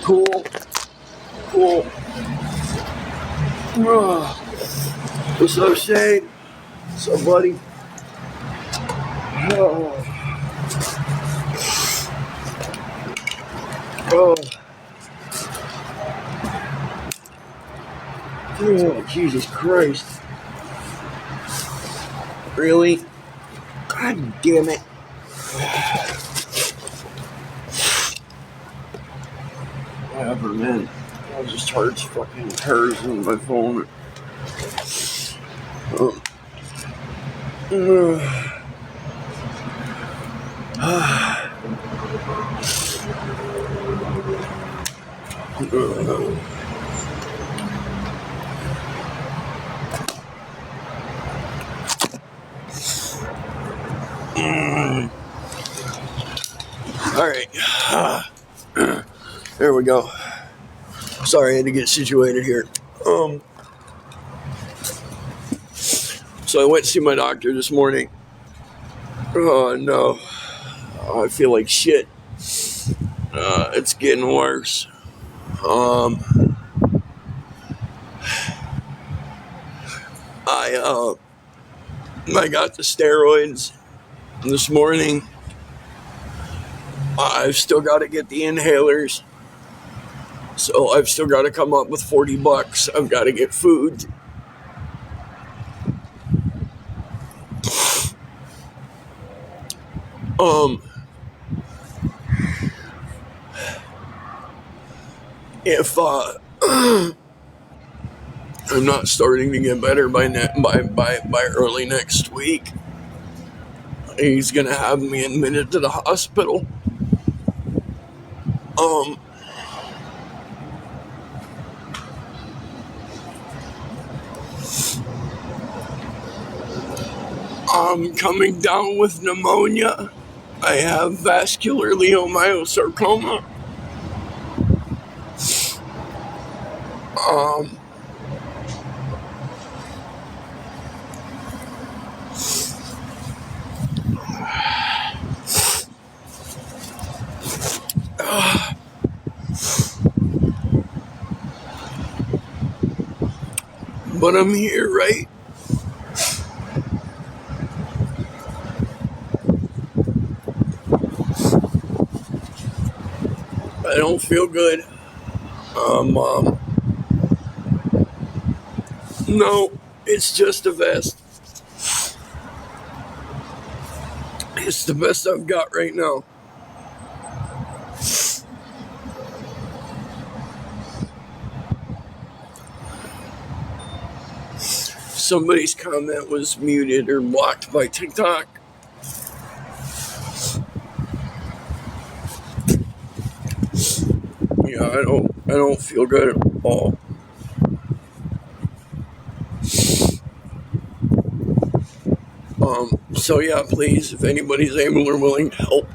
Cool. Cool. What's up, Shane? What's up, buddy? Oh. Oh, Jesus Christ. Really? God damn it. Whatever, man. I just charged fucking hers on my phone. Alright. There we go. Sorry, I had to get situated here. So I went to see my doctor this morning. Oh, no. I feel like shit. It's getting worse. I got the steroids this morning. I've still got to get the inhalers. So I've still got to come up with $40. I've got to get food. If I'm not starting to get better by early next week, he's gonna have me admitted to the hospital. I'm coming down with pneumonia. I have vascular leiomyosarcoma. But I'm here, right? I don't feel good. No, it's just a vest. It's the best I've got right now. Somebody's comment was muted or blocked by TikTok. Yeah, I don't feel good at all. So yeah, please, if anybody's able or willing to help.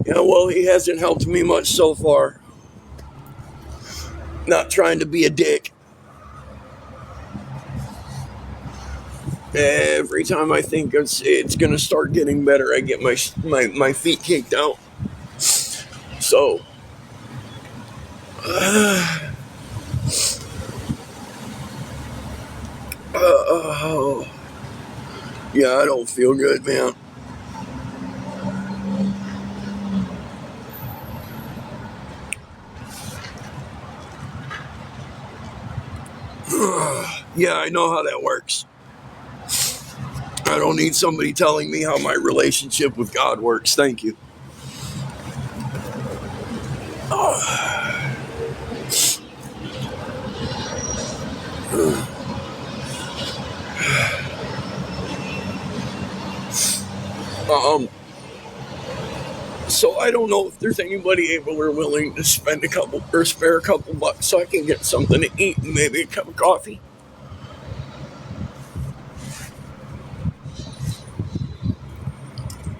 Yeah, well, he hasn't helped me much so far. Not trying to be a dick. Every time I think it's gonna start getting better, I get my feet kicked out. So, yeah, I don't feel good, man. Yeah, I know how that works. I don't need somebody telling me how my relationship with God works. Thank you. So I don't know if there's anybody able or willing to spend spare a couple bucks so I can get something to eat and maybe a cup of coffee.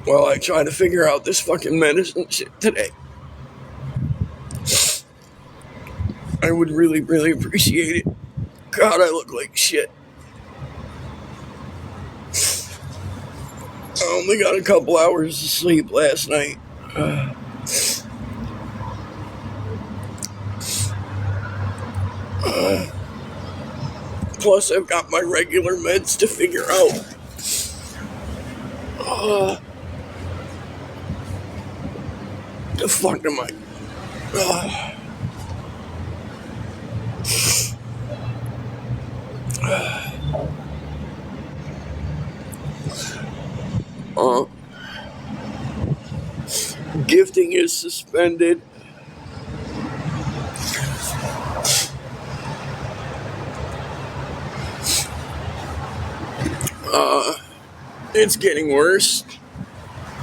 While I try to figure out this fucking medicine shit today. I would really, really appreciate it. God, I look like shit. I only got a couple hours of sleep last night. Plus, I've got my regular meds to figure out. The fuck am I? Gifting is suspended. It's getting worse.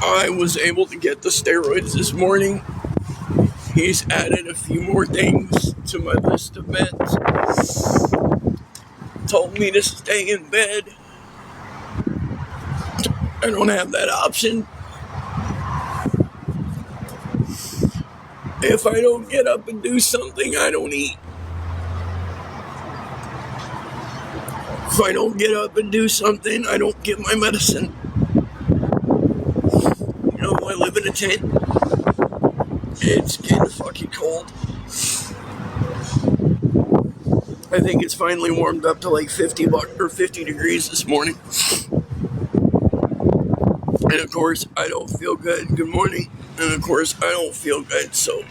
I was able to get the steroids this morning. He's added a few more things to my list of meds. Told me to stay in bed. I don't have that option. If I don't get up and do something, I don't eat. If I don't get up and do something, I don't get my medicine. You know, I live in a tent. It's getting fucking cold. I think it's finally warmed up to like 50 degrees this morning. And of course, I don't feel good. Good morning. And of course, I don't feel good, so.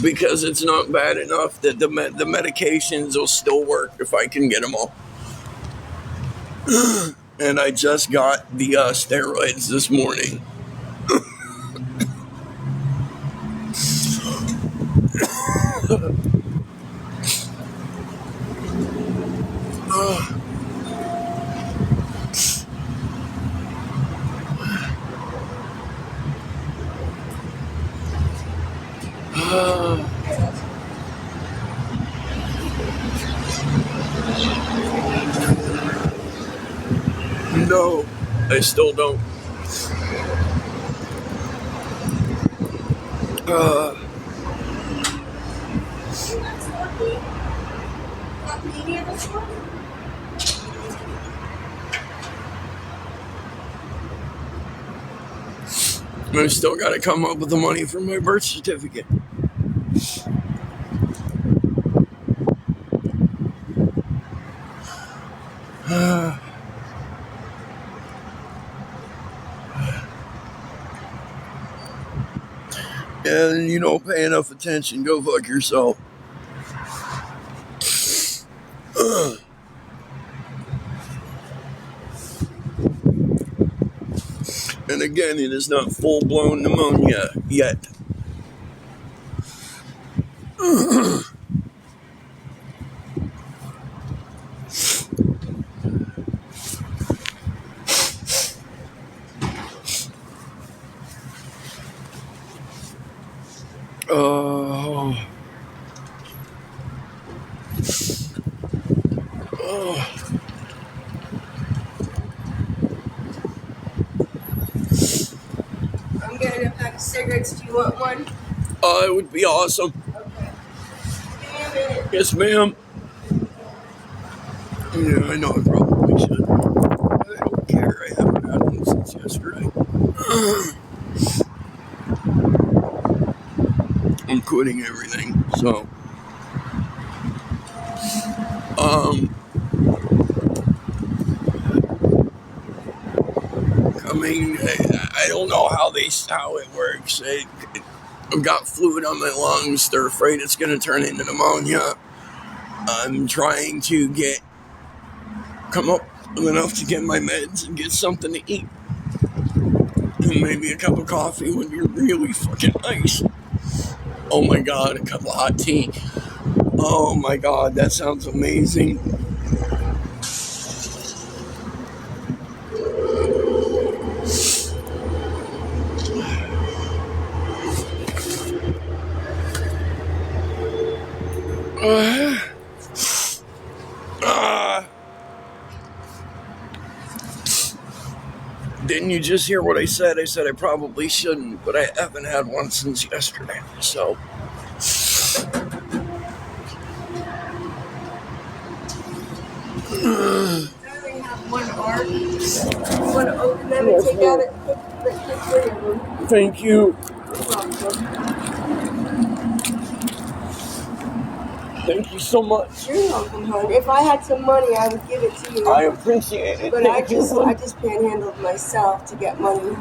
Because it's not bad enough that the medications will still work if I can get them all. And I just got the steroids this morning. No, I still don't. I still got to come up with the money for my birth certificate. And you don't pay enough attention, go fuck yourself. And again, it is not full-blown pneumonia yet. I'm getting a pack of cigarettes. Do you want one? It would be awesome. Okay. Give me a minute. Yes, ma'am. Yeah, I know I probably should. I don't care. I haven't had one since yesterday. I'm quitting everything, so. I mean, I don't know how it works. I've got fluid on my lungs. They're afraid it's going to turn into pneumonia. I'm trying to come up with enough to get my meds and get something to eat. And maybe a cup of coffee would be really fucking nice. Oh my god, a cup of hot tea. Oh my god, that sounds amazing. Didn't you just hear what I said? I said I probably shouldn't, but I haven't had one since yesterday, so. I only have one arm. You want to open them and take out the three of them. Thank you. You're welcome. Thank you so much. You're welcome, hon. If I had some money, I would give it to you. I appreciate it. But Thank you. I just panhandled myself to get money.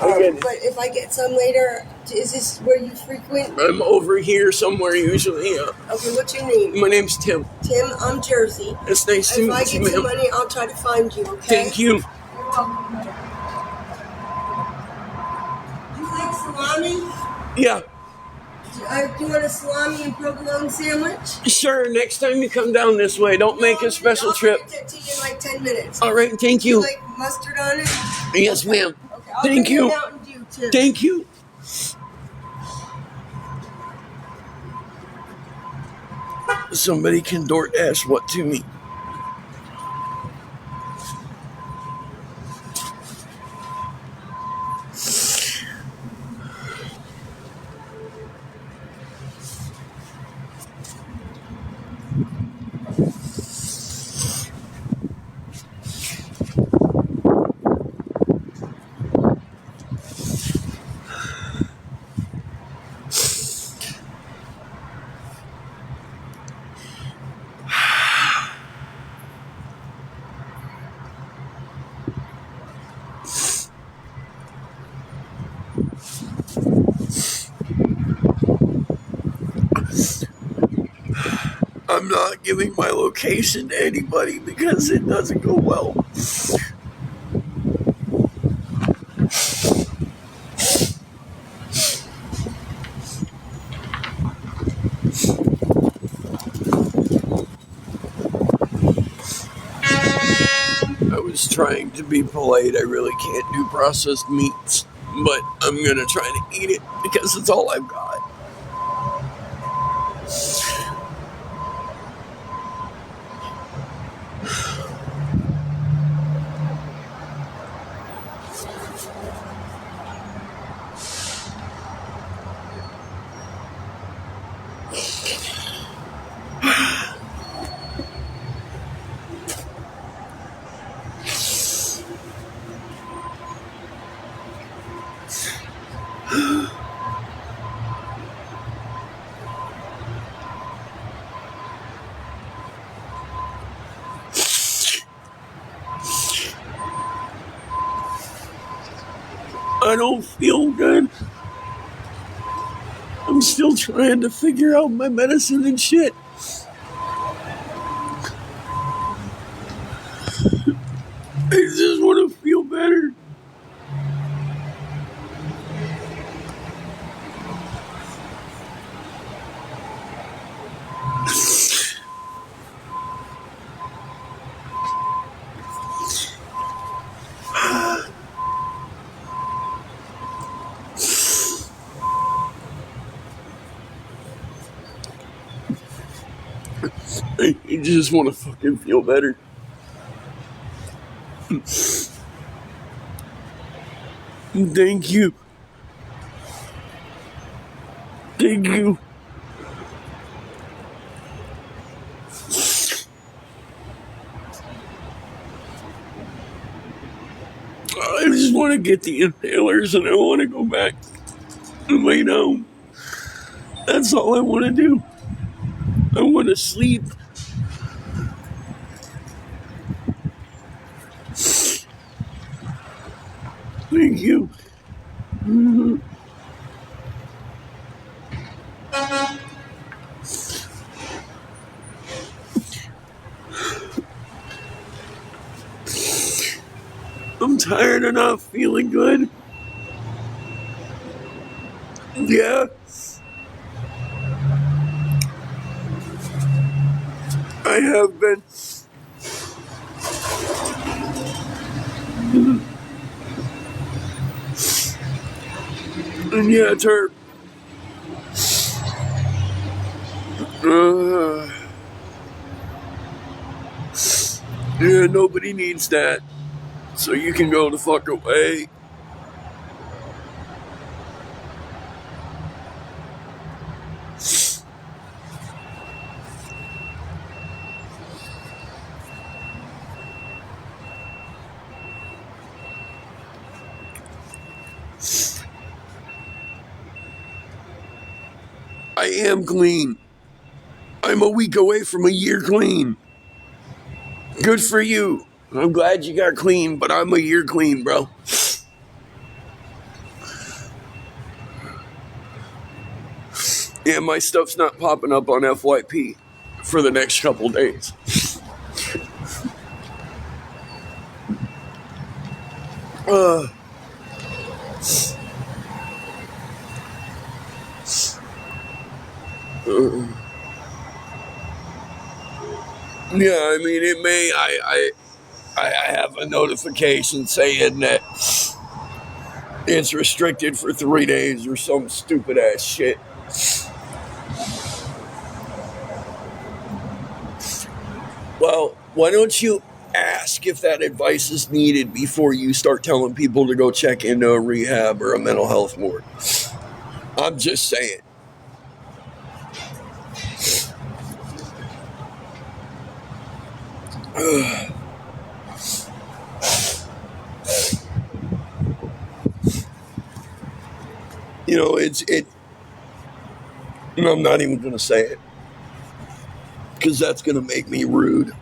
I get it. But if I get some later, is this where you frequent? I'm over here somewhere usually. Okay, what's your name? My name's Tim. Tim, I'm Jersey. It's nice to If I meet you, get some ma'am. money, I'll try to find you, okay? Thank you. You're welcome. Do you like salami? Yeah, Do you want a salami and provolone sandwich? sure. Next time you come down this way, don't make a special trip. I'll get it to you in like 10 minutes. All right, thank Do you you. like mustard on it? Yes, ma'am. Okay, I'll Thank bring you. a Mountain Dew too. Thank you. Somebody can DoorDash what to me? I'm not giving my location to anybody because it doesn't go well. I was trying to be polite. I really can't do processed meats, but I'm gonna try to eat it because it's all I've got. I don't feel good. I'm still trying to figure out my medicine and shit. I just want to feel better. I just want to fucking feel better. Thank you. Thank you. I just want to get the inhalers and I want to go back and lay down. That's all I want to do. I want to sleep. Thank you. I'm tired of not feeling good. Yeah. I have been. And yeah, it's hurt. Yeah, nobody needs that. So you can go the fuck away. I am clean. I'm a week away from a year clean. Good for you. I'm glad you got clean, but I'm a year clean, bro. Yeah, my stuff's not popping up on FYP for the next couple days. Yeah, I mean, it may. I have a notification saying that it's restricted for 3 days or some stupid ass shit. Well, why don't you ask if that advice is needed before you start telling people to go check into a rehab or a mental health ward? I'm just saying. You know, I'm not even going to say it because that's going to make me rude.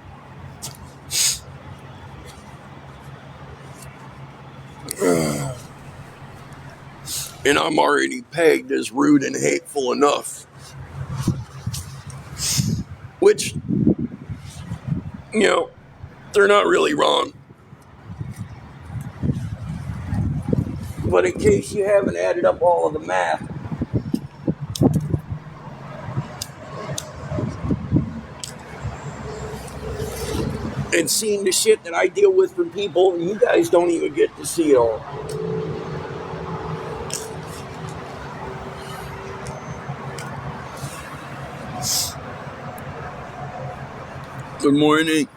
And I'm already pegged as rude and hateful enough. Which, you know, they're not really wrong. But in case you haven't added up all of the math, and seen the shit that I deal with from people, you guys don't even get to see it all. Good morning.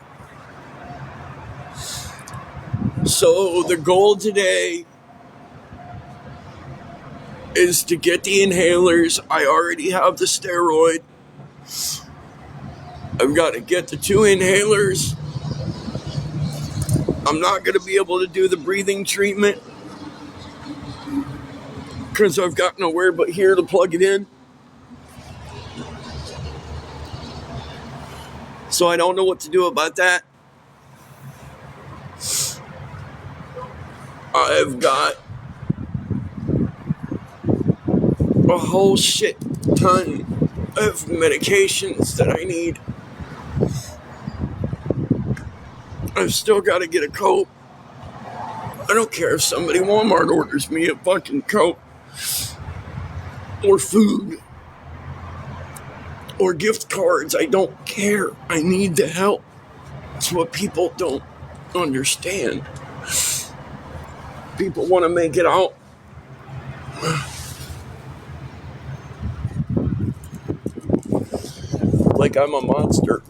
So the goal today is to get the inhalers. I already have the steroid. I've got to get the 2 inhalers. I'm not going to be able to do the breathing treatment because I've got nowhere but here to plug it in. So I don't know what to do about that. I've got a whole shit ton of medications that I need. I've still got to get a coat. I don't care if somebody at Walmart orders me a fucking coat or food or gift cards. I don't care. I need the help. It's what people don't understand. People want to make it out like I'm a monster.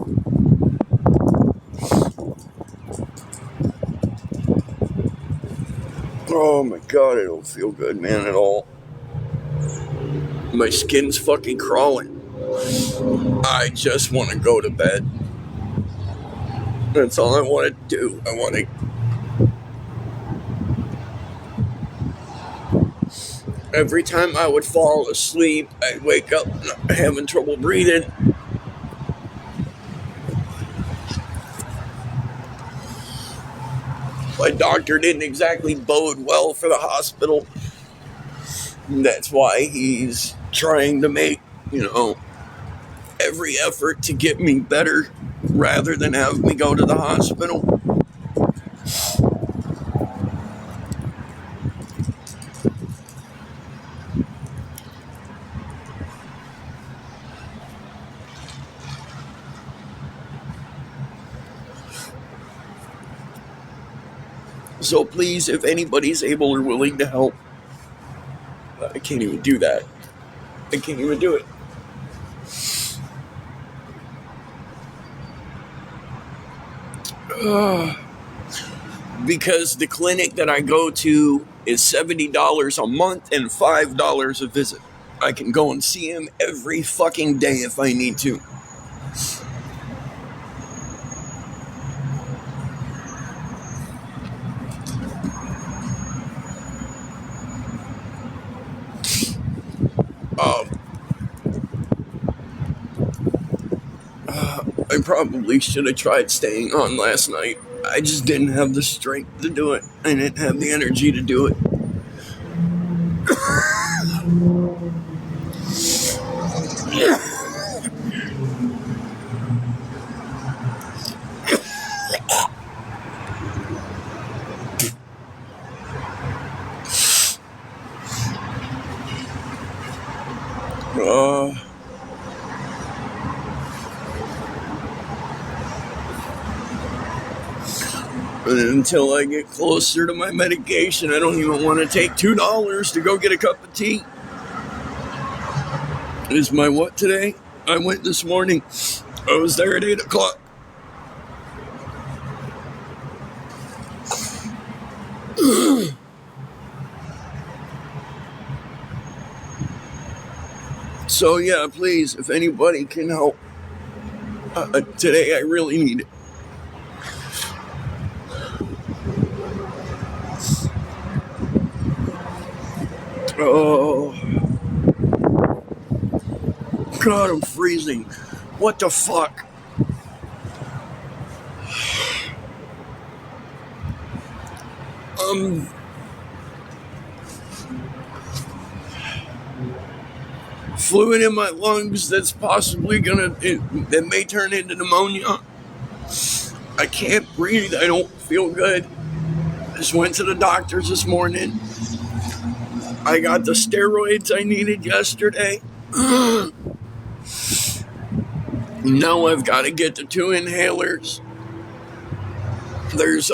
Oh my god, I don't feel good, man, at all. My skin's fucking crawling. I just want to go to bed. That's all I want to do. I want to... Every time I would fall asleep, I'd wake up having trouble breathing. My doctor didn't exactly bode well for the hospital. That's why he's trying to make, every effort to get me better rather than have me go to the hospital. So please, if anybody's able or willing to help, I can't even do that. I can't even do it. Because the clinic that I go to is $70 a month and $5 a visit. I can go and see him every fucking day if I need to. I probably should have tried staying on last night. I just didn't have the strength to do it. I didn't have the energy to do it. And until I get closer to my medication, I don't even want to take $2 to go get a cup of tea. Is my what today? I went this morning. I was there at 8 o'clock. So yeah, please, if anybody can help, today I really need it. Oh, God, I'm freezing. What the fuck? Fluid in my lungs that's possibly that may turn into pneumonia. I can't breathe. I don't feel good. Just went to the doctors this morning. I got the steroids I needed yesterday. Now I've got to get the 2 inhalers. There's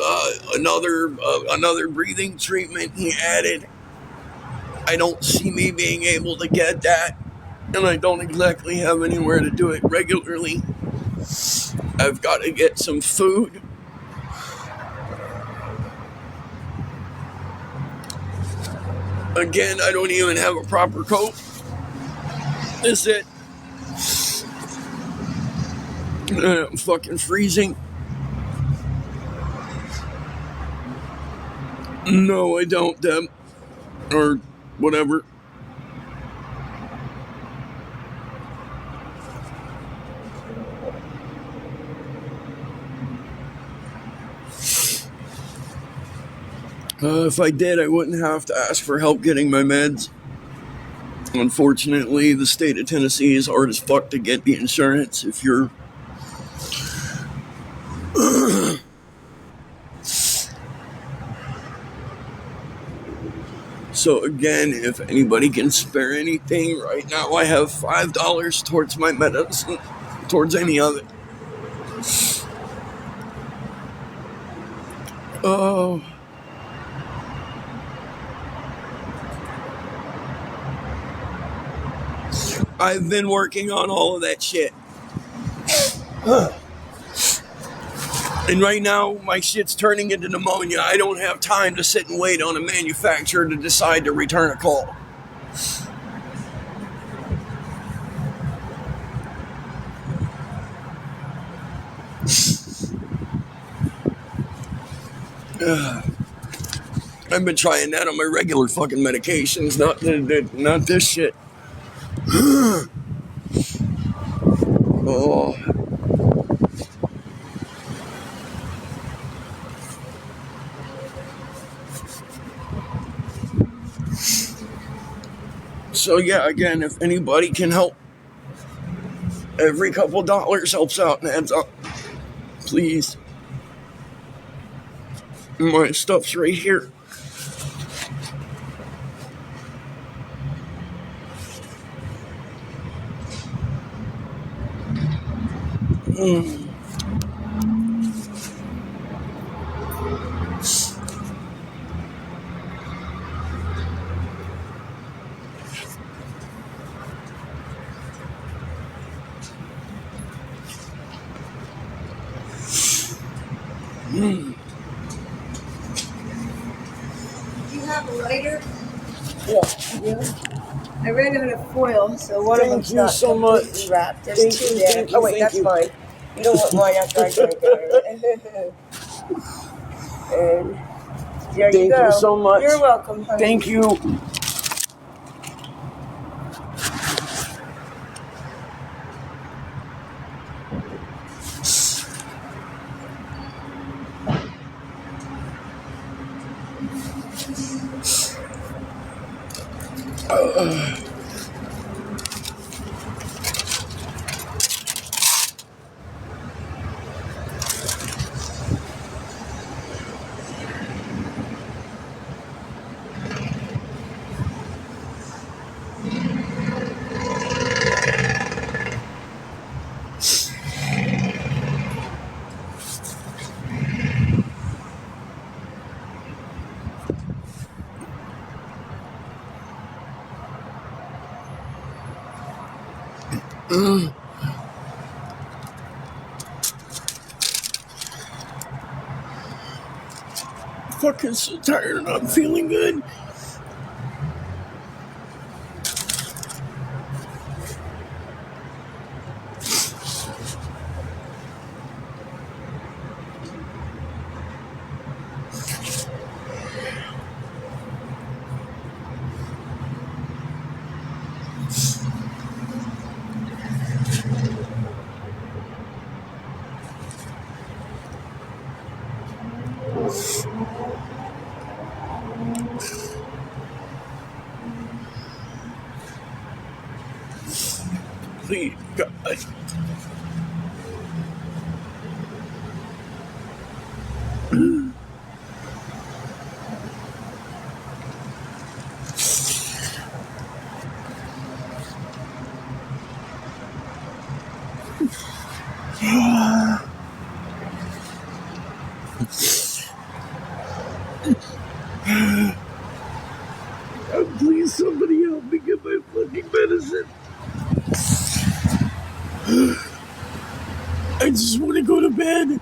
another breathing treatment he added. I don't see me being able to get that, and I don't exactly have anywhere to do it regularly. I've got to get some food. Again, I don't even have a proper coat. Is it? I'm fucking freezing. No, I don't, Deb. Or whatever. If I did, I wouldn't have to ask for help getting my meds. Unfortunately, the state of Tennessee is hard as fuck to get the insurance if you're... So again, if anybody can spare anything, right now I have $5 towards my medicine, towards any of it. Oh... I've been working on all of that shit. And right now, my shit's turning into pneumonia. I don't have time to sit and wait on a manufacturer to decide to return a call. I've been trying that on my regular fucking medications, not this shit. Oh. So yeah, again, if anybody can help, every couple dollars helps out and adds up. Please. My stuff's right here. Do you have a lighter? Yeah. I ran out of foil, so one of them's not so completely much. wrapped. There's Thank 2 you, there. thank you, Oh wait, thank that's you. mine. You don't want mine after I drink it. And there Thank you go. you so much. You're welcome, honey. Thank you. Fucking so tired and not feeling good. Please, God. Please, somebody help me get my fucking medicine. I just want to go to bed.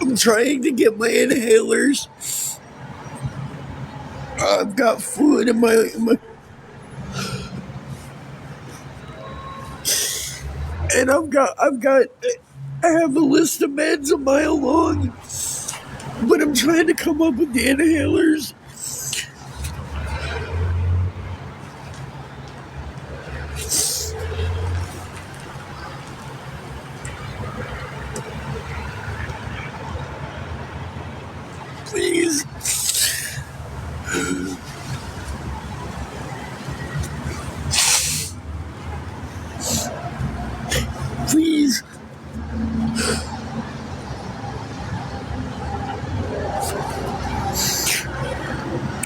I'm trying to get my inhalers. I've got food in my and I have a list of meds a mile long, but I'm trying to come up with the inhalers. Please. Please.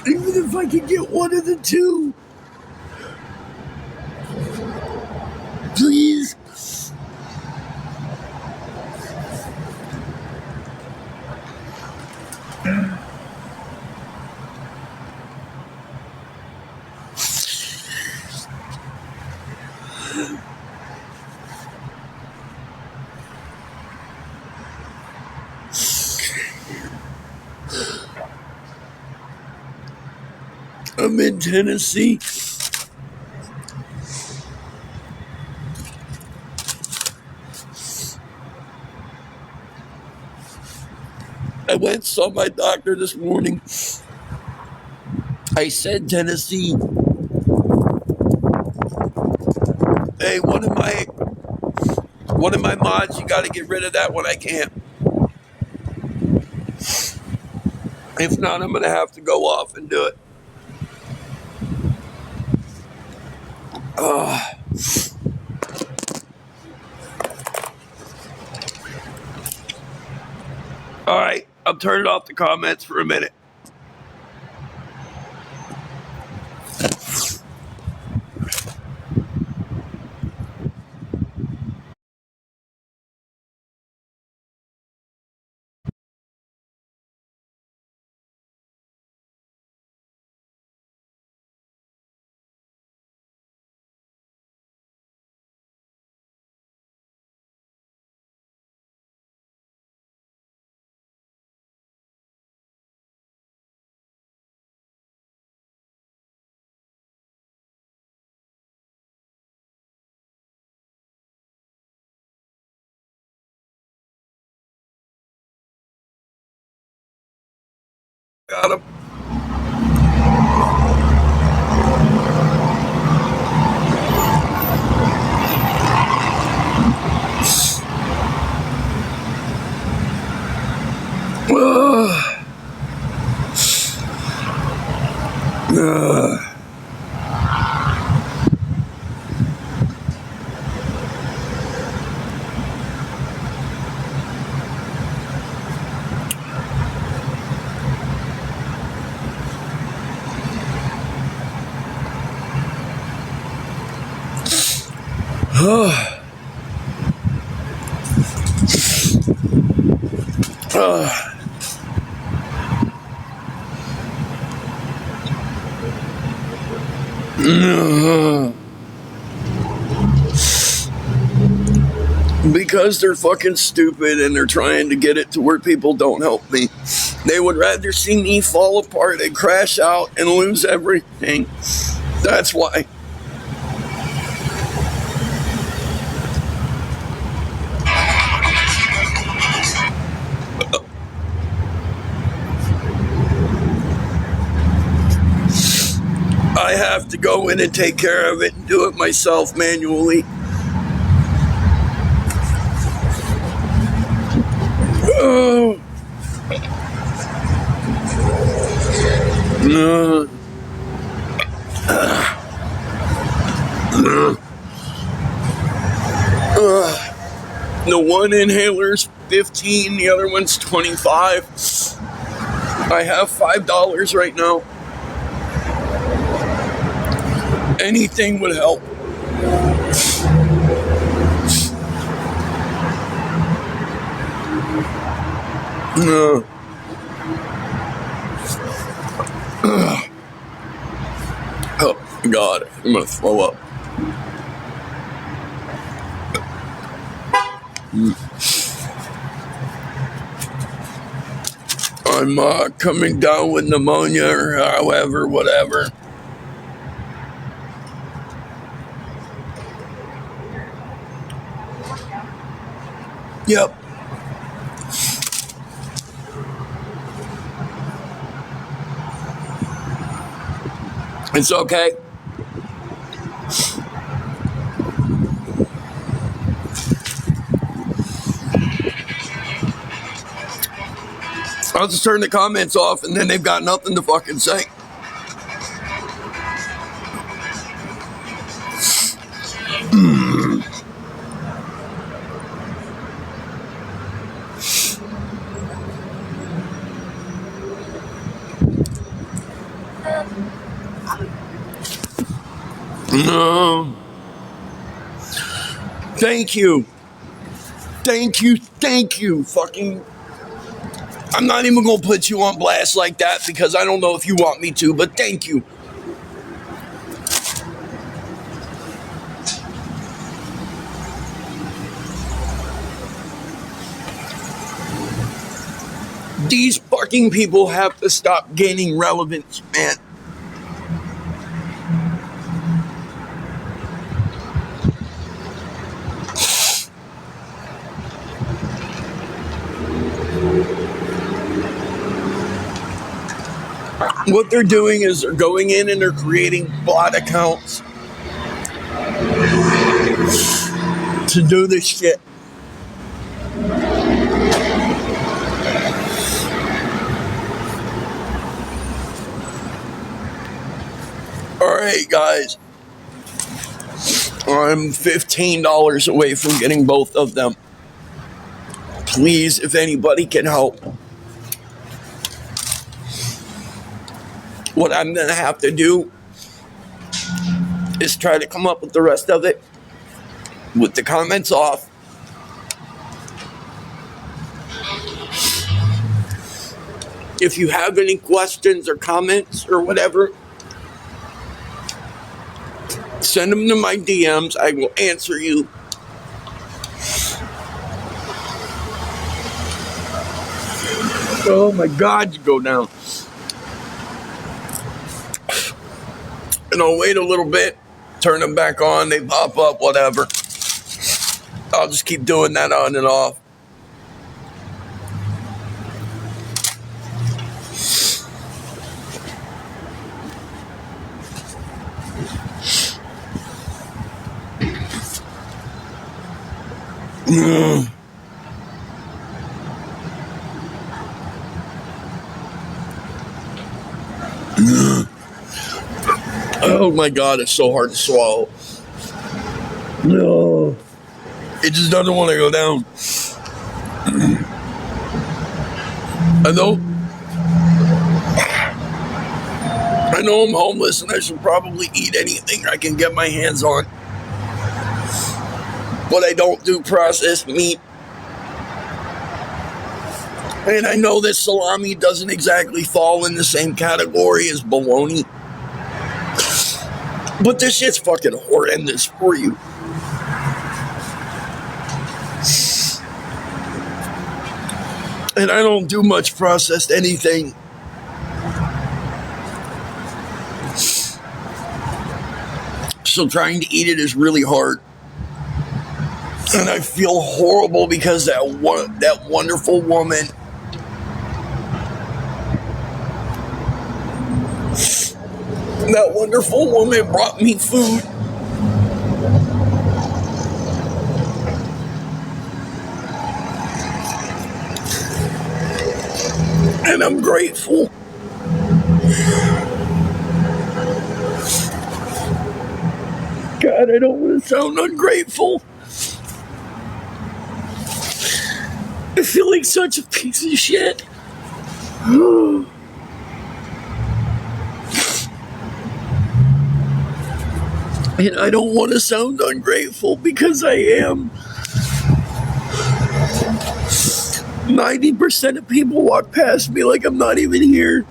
Even if I could get one of the two. Please. I'm in Tennessee. I went and saw my doctor this morning. I said Tennessee. Hey, one of my mods, you got to get rid of that when I can't. If not, I'm gonna have to go off and do it. All right, I'm turning off the comments for a minute. Got him. Because they're fucking stupid and they're trying to get it to where people don't help me. They would rather see me fall apart and crash out and lose everything. That's why. I have to go in and take care of it and do it myself manually. Oh. The one inhaler's $15, the other one's $25. I have $5 right now. Anything would help. Oh, God, I'm gonna throw up. I'm coming down with pneumonia or however, whatever. Yep. It's okay. I'll just turn the comments off and then they've got nothing to fucking say. No. Thank you. Fucking. I'm not even going to put you on blast like that because I don't know if you want me to, but thank you. These fucking people have to stop gaining relevance, man. What they're doing is they're going in and they're creating bot accounts to do this shit. Alright, guys. I'm $15 away from getting both of them. Please, if anybody can help. What I'm going to have to do is try to come up with the rest of it with the comments off. If you have any questions or comments or whatever, send them to my DMs. I will answer you. Oh my God, you go down. And I'll wait a little bit, turn them back on, they pop up, whatever. I'll just keep doing that on and off. Oh my God, it's so hard to swallow. No. It just doesn't want to go down. I know I'm homeless and I should probably eat anything I can get my hands on. But I don't do processed meat. And I know that salami doesn't exactly fall in the same category as bologna. But this shit's fucking horrendous for you. And I don't do much processed anything. So trying to eat it is really hard. And I feel horrible because that wonderful woman, brought me food. And I'm grateful. God, I don't want to sound ungrateful. I feel like such a piece of shit. And I don't want to sound ungrateful because I am. 90% of people walk past me like I'm not even here.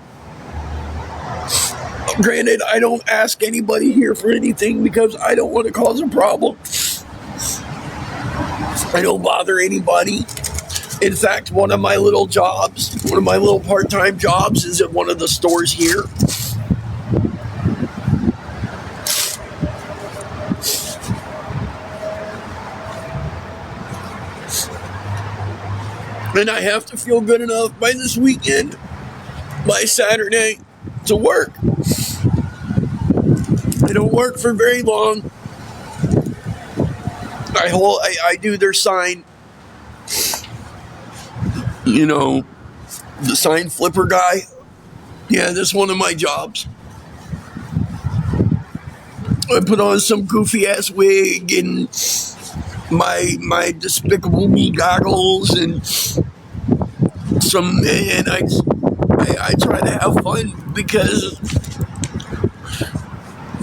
Granted, I don't ask anybody here for anything because I don't want to cause a problem. I don't bother anybody. In fact, one of my little part-time jobs is at one of the stores here. And I have to feel good enough by this weekend, by Saturday, to work. I don't work for very long. I do their sign, the sign flipper guy. Yeah, that's one of my jobs. I put on some goofy ass wig and my Despicable Me goggles and I try to have fun because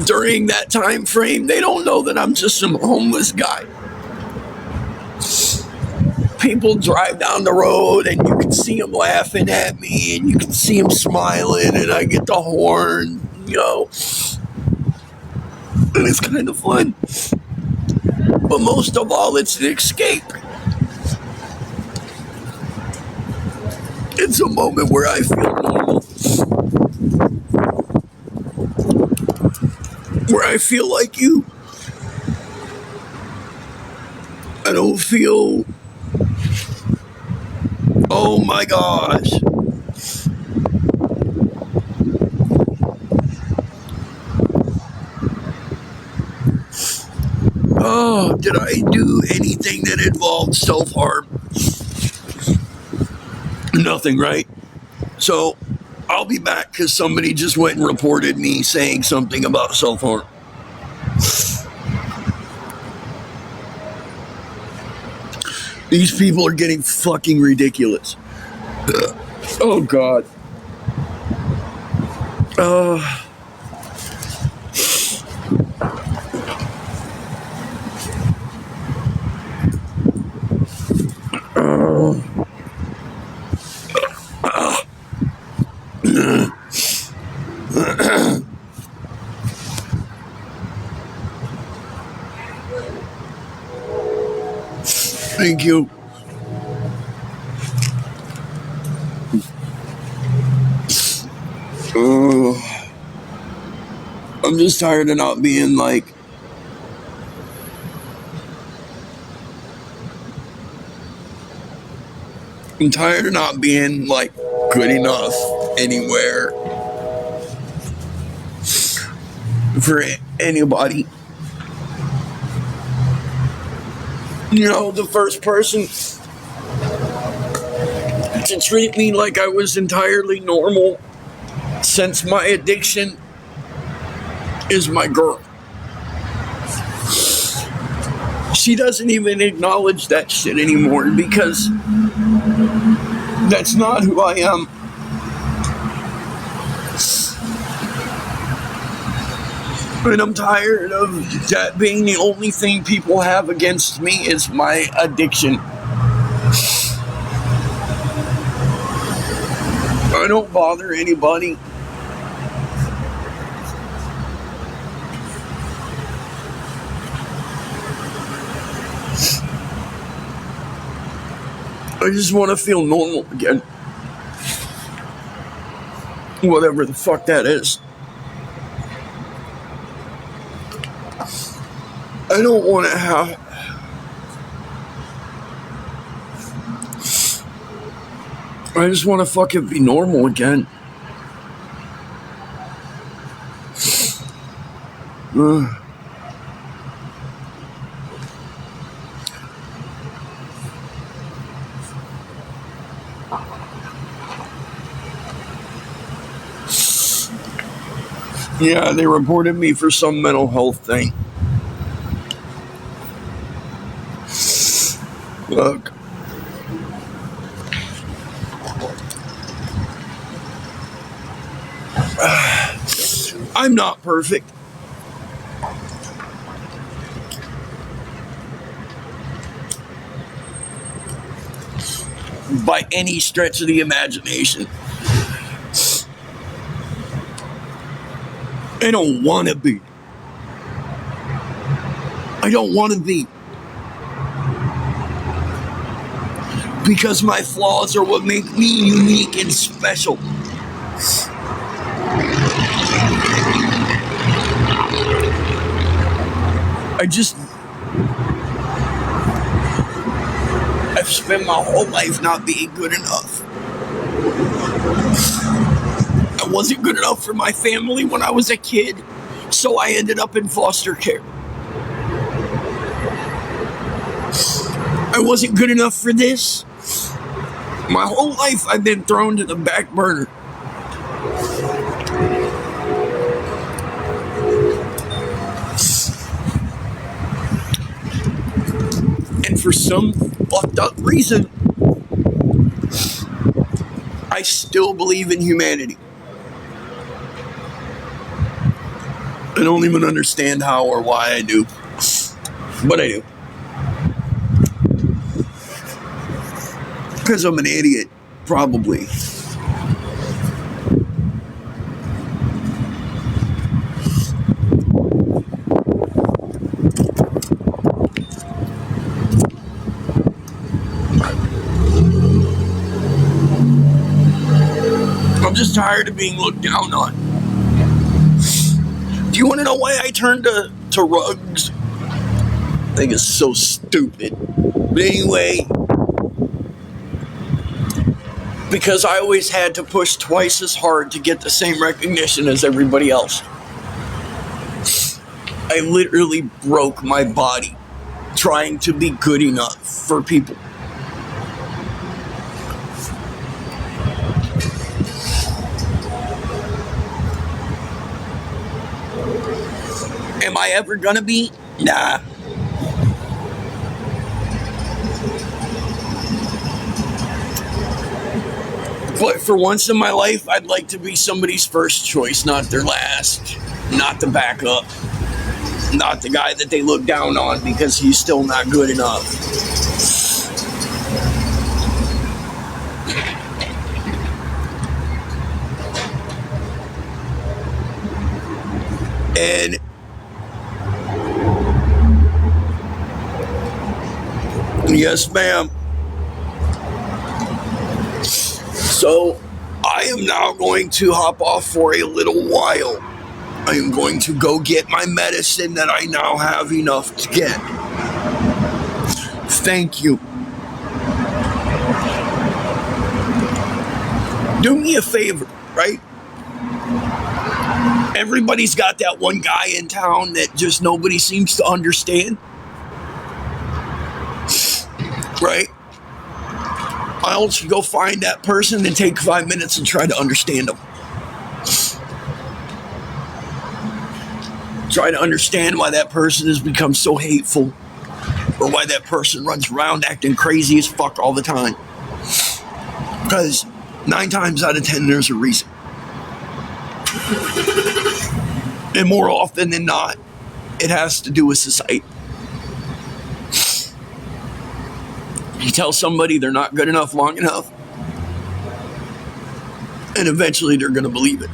during that time frame they don't know that I'm just some homeless guy. People drive down the road and you can see them laughing at me and you can see them smiling and I get the horn, and it's kind of fun. But most of all, it's an escape. It's a moment where I feel normal. Where I feel like you. I don't feel, oh my gosh. Oh, did I do anything that involved self-harm? Nothing, right? So, I'll be back because somebody just went and reported me saying something about self-harm. These people are getting fucking ridiculous. Oh, God. Thank you. I'm just tired of not being like, I'm tired of not being like good enough anywhere. for anybody. You know, the first person to treat me like I was entirely normal since my addiction is my girl. She doesn't even acknowledge that shit anymore because that's not who I am. And I'm tired of that being the only thing people have against me is my addiction. I don't bother anybody. I just want to feel normal again. Whatever the fuck that is. I don't want to have... I just want to fucking be normal again. Yeah, they reported me for some mental health thing. Look. I'm not perfect. By any stretch of the imagination. I don't want to be. I don't want to be. Because my flaws are what make me unique and special. I've spent my whole life not being good enough. I wasn't good enough for my family when I was a kid, so I ended up in foster care. I wasn't good enough for this. My whole life I've been thrown to the back burner. And for some fucked up reason, I still believe in humanity. I don't even understand how or why I do, but I do. Because I'm an idiot, probably. I'm just tired of being looked down on. Do you want to know why I turned to rugs? I think it's so stupid. But anyway, because I always had to push twice as hard to get the same recognition as everybody else. I literally broke my body trying to be good enough for people. Am I ever gonna be? Nah. But for once in my life, I'd like to be somebody's first choice, not their last. Not the backup. Not the guy that they look down on because he's still not good enough. And yes, ma'am. So, I am now going to hop off for a little while. I am going to go get my medicine that I now have enough to get. Thank you. Do me a favor, right? Everybody's got that one guy in town that just nobody seems to understand. Right? Why don't you go find that person and take 5 minutes and try to understand them? Try to understand why that person has become so hateful, or why that person runs around acting crazy as fuck all the time. Because 9 times out of 10, there's a reason. And more often than not, it has to do with society. You tell somebody they're not good enough long enough, and eventually they're going to believe it.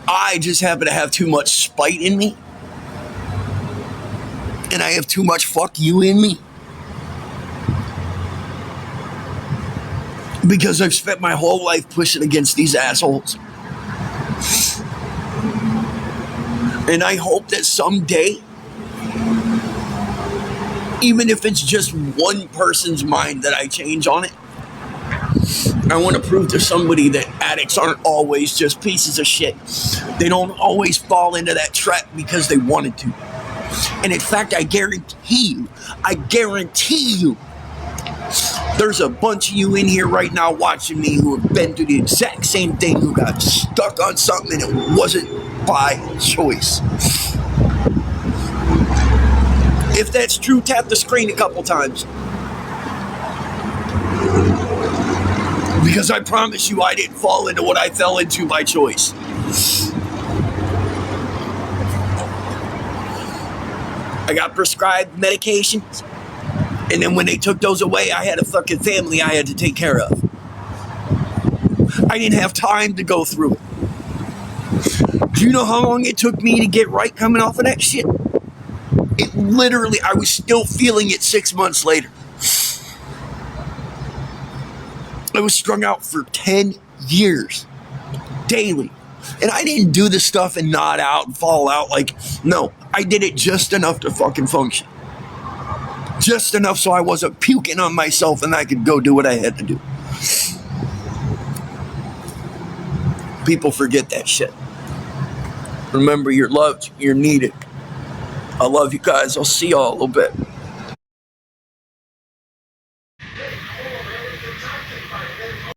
I just happen to have too much spite in me, and I have too much fuck you in me, because I've spent my whole life pushing against these assholes. And I hope that someday, even if it's just one person's mind that I change on it, I want to prove to somebody that addicts aren't always just pieces of shit. They don't always fall into that trap because they wanted to. And in fact, I guarantee you, there's a bunch of you in here right now watching me who have been through the exact same thing, who got stuck on something and it wasn't by choice. If that's true, tap the screen a couple times. Because I promise you, I didn't fall into what I fell into by choice. I got prescribed medications, and then when they took those away, I had a fucking family I had to take care of. I didn't have time to go through it. Do you know how long it took me to get right coming off of that shit? It literally, I was still feeling it 6 months later. I was strung out for 10 years, daily. And I didn't do this stuff and nod out and fall out. No, I did it just enough to fucking function. Just enough so I wasn't puking on myself and I could go do what I had to do. People forget that shit. Remember, you're loved, you're needed. I love you guys. I'll see y'all a little bit.